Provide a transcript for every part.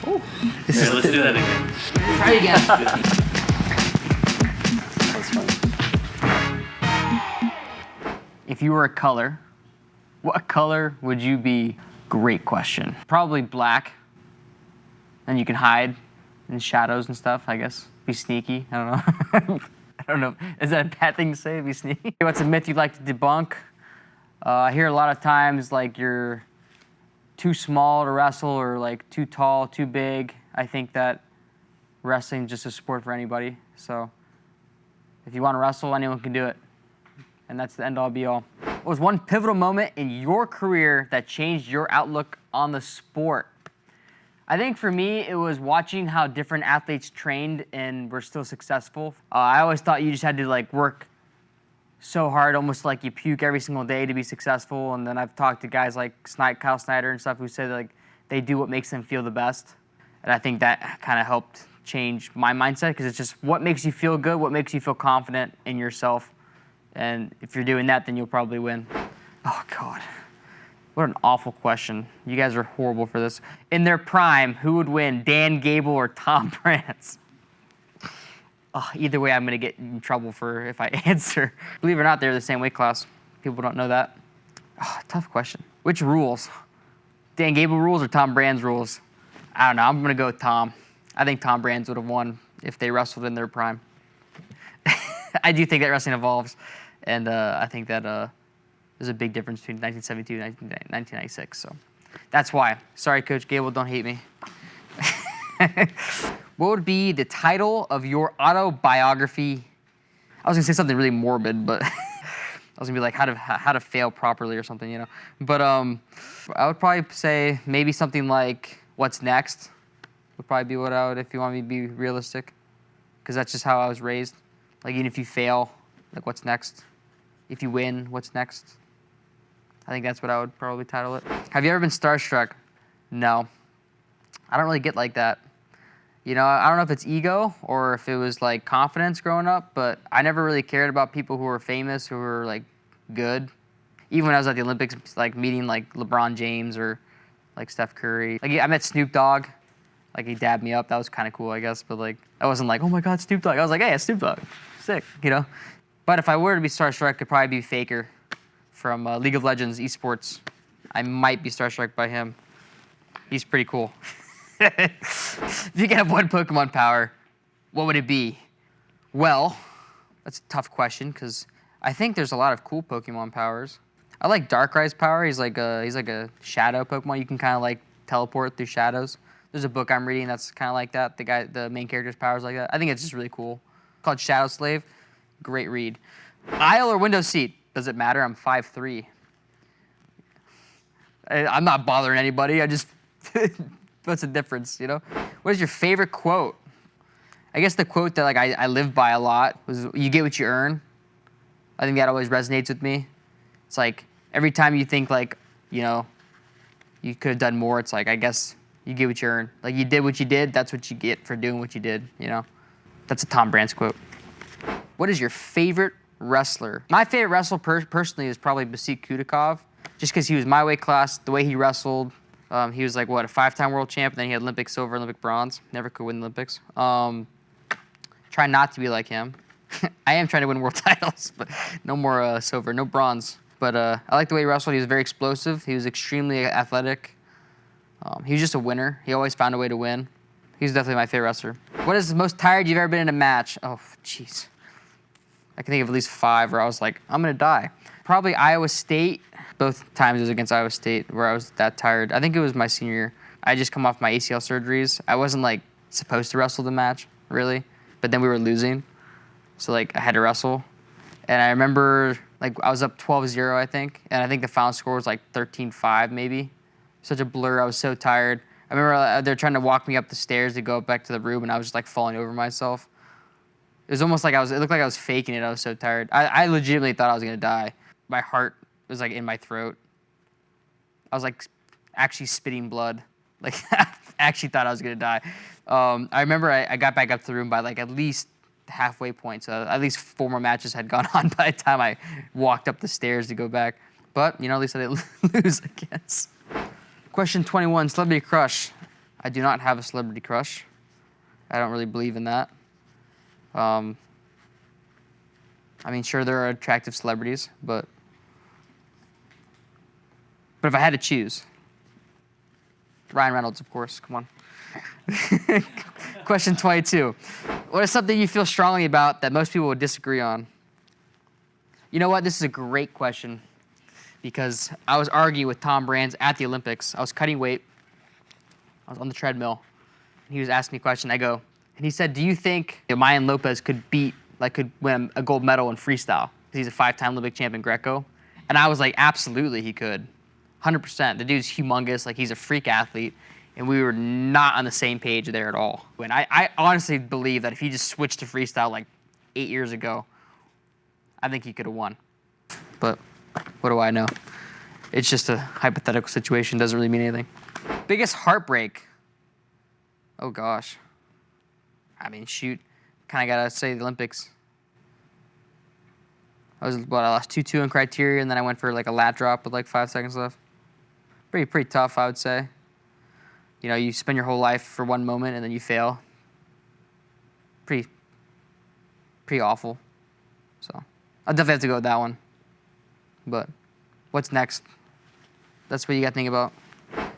Oh, Let's do that again. try it again. That's fun. If you were a color, what color would you be? Great question. Probably black. And you can hide in shadows and stuff, I guess. Be sneaky. I don't know. I don't know. Is that a bad thing to say? Be sneaky? What's a myth you'd like to debunk? I hear a lot of times like you're too small to wrestle or like too tall, too big. I think that wrestling's just a sport for anybody. So if you want to wrestle, anyone can do it. And that's the end all be all. What was one pivotal moment in your career that changed your outlook on the sport? I think for me, it was watching how different athletes trained and were still successful. I always thought you just had to like work so hard, almost like you puke every single day to be successful. And then I've talked to guys like Kyle Snyder and stuff who say that, like they do what makes them feel the best. And I think that kind of helped change my mindset because it's just what makes you feel good, what makes you feel confident in yourself. And if you're doing that, then you'll probably win. Oh, God. What an awful question. You guys are horrible for this. In their prime, who would win, Dan Gable or Tom Brands? Oh, either way, I'm going to get in trouble for if I answer. Believe it or not, they're the same weight class. People don't know that. Oh, tough question. Which rules? Dan Gable rules or Tom Brands rules? I don't know. I'm going to go with Tom. I think Tom Brands would have won if they wrestled in their prime. I do think that wrestling evolves. And I think that there's a big difference between 1972 and 1996. So that's why. Sorry, Coach Gable, don't hate me. What would be the title of your autobiography? I was going to say something really morbid, but I was going to be like how to fail properly or something, you know. But I would probably say maybe something like What's Next would probably be what I would, if you want me to be realistic. Because that's just how I was raised. Like, even if you fail, like, what's next? If you win, what's next? I think that's what I would probably title it. Have you ever been starstruck? No. I don't really get like that. You know, I don't know if it's ego or if it was, like, confidence growing up, but I never really cared about people who were famous, who were, like, good. Even when I was at the Olympics, like, meeting, like, LeBron James or, like, Steph Curry. Like, I met Snoop Dogg. Like, he dabbed me up. That was kind of cool, I guess. But, like, I wasn't like, oh, my God, Snoop Dogg. I was like, hey, it's Snoop Dogg. Sick, you know? But if I were to be starstruck, it'd probably be Faker from League of Legends esports. I might be starstruck by him. He's pretty cool. If you could have one Pokemon power, what would it be? Well, that's a tough question because I think there's a lot of cool Pokemon powers. I like Darkrai's power. He's like a shadow Pokemon. You can kind of like teleport through shadows. There's a book I'm reading that's kind of like that. The main character's powers like that. I think it's just really cool. Called Shadow Slave. Great read. Aisle or window seat? Does it matter? I'm 5'3". I'm not bothering anybody. I just, what's the difference, you know? What is your favorite quote? I guess the quote that like I live by a lot was, you get what you earn. I think that always resonates with me. It's like every time you think like, you know, you could have done more, it's like, I guess you get what you earn. Like you did what you did, that's what you get for doing what you did, you know? That's a Tom Brands quote. What is your favorite wrestler? My favorite wrestler personally is probably Basik Kudakov, just because he was my weight class, the way he wrestled. He was like, what, a 5-time world champ, and then he had Olympic silver, Olympic bronze. Never could win the Olympics. Try not to be like him. I am trying to win world titles, but no more silver, no bronze. But I like the way he wrestled. He was very explosive. He was extremely athletic. He was just a winner. He always found a way to win. He was definitely my favorite wrestler. What is the most tired you've ever been in a match? Oh, jeez. I can think of at least 5 where I was like, I'm going to die. Probably Iowa State. Both times it was against Iowa State where I was that tired. I think it was my senior year. I just come off my ACL surgeries. I wasn't like supposed to wrestle the match, really. But then we were losing. So like I had to wrestle. And I remember like I was up 12-0, I think. And I think the final score was like 13-5 maybe. Such a blur. I was so tired. I remember they're trying to walk me up the stairs to go back to the room, and I was just like falling over myself. It was almost like it looked like I was faking it. I was so tired. I legitimately thought I was going to die. My heart was like in my throat. I was like actually spitting blood. Like I actually thought I was going to die. I remember I got back up to the room by like at least halfway point. So at least 4 more matches had gone on by the time I walked up the stairs to go back. But, you know, at least I didn't lose, I guess. Question 21, celebrity crush. I do not have a celebrity crush. I don't really believe in that. I mean, sure, there are attractive celebrities, but if I had to choose, Ryan Reynolds, of course, come on. Question 22. What is something you feel strongly about that most people would disagree on? You know what? This is a great question because I was arguing with Tom Brands at the Olympics. I was cutting weight. I was on the treadmill. And he was asking me a question. I go, and he said, do you think Mayan Lopez could win a gold medal in freestyle? Because he's a 5-time Olympic champion Greco. And I was like, absolutely he could. 100%. The dude's humongous. Like, he's a freak athlete. And we were not on the same page there at all. And I honestly believe that if he just switched to freestyle like 8 years ago, I think he could have won. But what do I know? It's just a hypothetical situation. Doesn't really mean anything. Biggest heartbreak. Oh, gosh. I mean, shoot. Kind of got to say the Olympics. I lost 2-2 in criteria, and then I went for like a lat drop with like 5 seconds left. Pretty tough, I would say. You know, you spend your whole life for one moment, and then you fail. Pretty awful. So I'll definitely have to go with that one. But what's next? That's what you got to think about.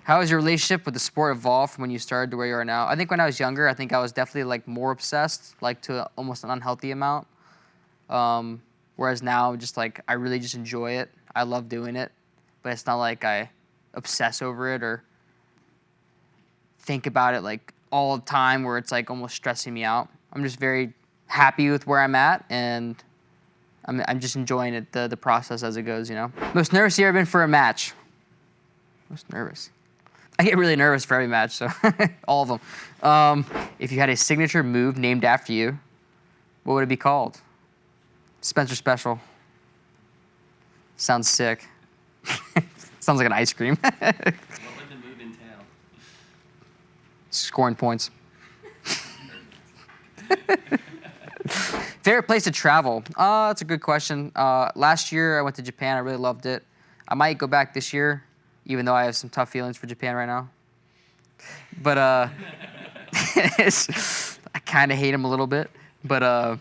How has your relationship with the sport evolved from when you started to where you are now? I think when I was younger, I think I was definitely like more obsessed, like to almost an unhealthy amount. Whereas now, just like I really just enjoy it. I love doing it, but it's not like I obsess over it or think about it like all the time where it's like almost stressing me out. I'm just very happy with where I'm at, and I'm just enjoying it, the process as it goes, you know? Most nervous you ever been for a match? Most nervous. I get really nervous for every match, so all of them. If you had a signature move named after you, what would it be called? Spencer Special. Sounds sick. Sounds like an ice cream. What would the move entail? Scoring points. Favorite place to travel? That's a good question. Last year I went to Japan. I really loved it. I might go back this year, even though I have some tough feelings for Japan right now. But I kind of hate them a little bit. But I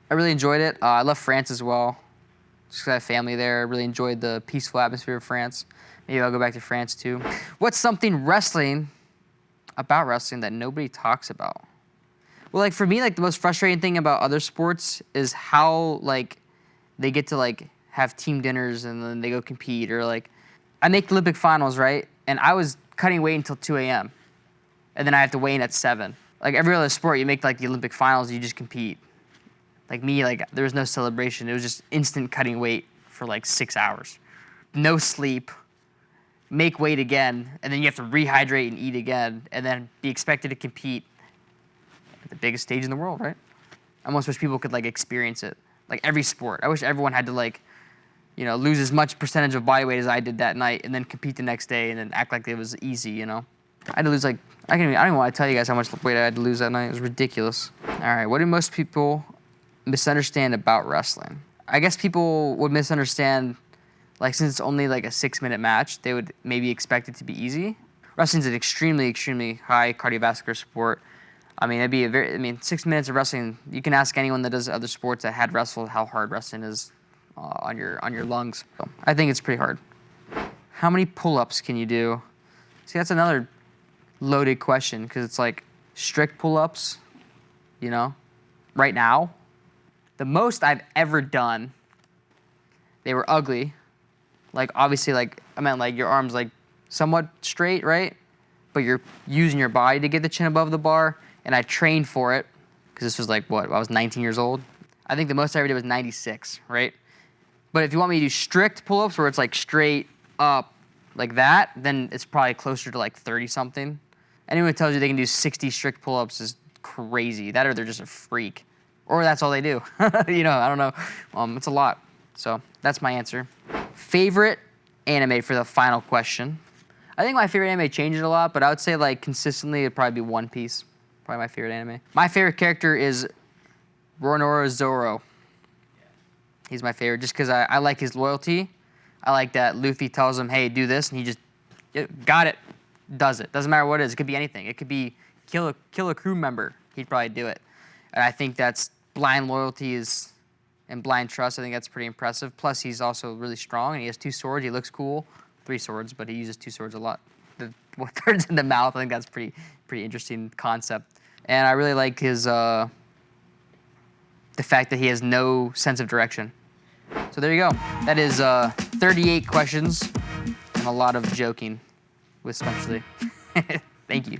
really enjoyed it. I love France as well. Just 'cause I have family there. I really enjoyed the peaceful atmosphere of France. Maybe I'll go back to France too. What's something about wrestling that nobody talks about? Well, like for me, like the most frustrating thing about other sports is how like they get to like have team dinners and then they go compete, or like I make the Olympic finals, right? And I was cutting weight until 2 a.m. and then I have to weigh in at 7. Like every other sport, you make like the Olympic finals, you just compete. Like me, like there was no celebration. It was just instant cutting weight for like 6 hours. No sleep, make weight again, and then you have to rehydrate and eat again, and then be expected to compete at the biggest stage in the world, right? I almost wish people could like experience it. Like every sport. I wish everyone had to like, you know, lose as much percentage of body weight as I did that night and then compete the next day and then act like it was easy, you know? I had to lose like, I don't even want to tell you guys how much weight I had to lose that night. It was ridiculous. All right, what do most people misunderstand about wrestling? I guess people would misunderstand, like since it's only like a 6-minute match, they would maybe expect it to be easy. Wrestling's an extremely, extremely high cardiovascular sport. I mean, 6 minutes of wrestling, you can ask anyone that does other sports that had wrestled how hard wrestling is on your lungs. So I think it's pretty hard. How many pull-ups can you do? See, that's another loaded question because it's like strict pull-ups, you know, right now. The most I've ever done, they were ugly. Like obviously like, I meant like your arms like somewhat straight, right? But you're using your body to get the chin above the bar. And I trained for it because this was like, what, I was 19 years old. I think the most I ever did was 96, right? But if you want me to do strict pull-ups where it's like straight up like that, then it's probably closer to like 30-something. Anyone who tells you they can do 60 strict pull-ups is crazy. That or they're just a freak. Or that's all they do. You know, I don't know. It's a lot. So that's my answer. Favorite anime for the final question. I think my favorite anime changes a lot, but I would say like consistently it'd probably be One Piece. Probably my favorite anime. My favorite character is Roronoa Zoro. He's my favorite just because I like his loyalty. I like that Luffy tells him, hey, do this, and he just Yeah, got it. Does it. Doesn't matter what it is. It could be anything. It could be kill a crew member. He'd probably do it. And I think that's blind loyalty and blind trust. I think that's pretty impressive. Plus, he's also really strong, and he has 2 swords. He looks cool. 3 swords, but he uses 2 swords a lot. The thirds in the mouth. I think that's pretty interesting concept. And I really like his the fact that he has no sense of direction. So there you go. That is 38 questions and a lot of joking with Spencer Lee. Thank you.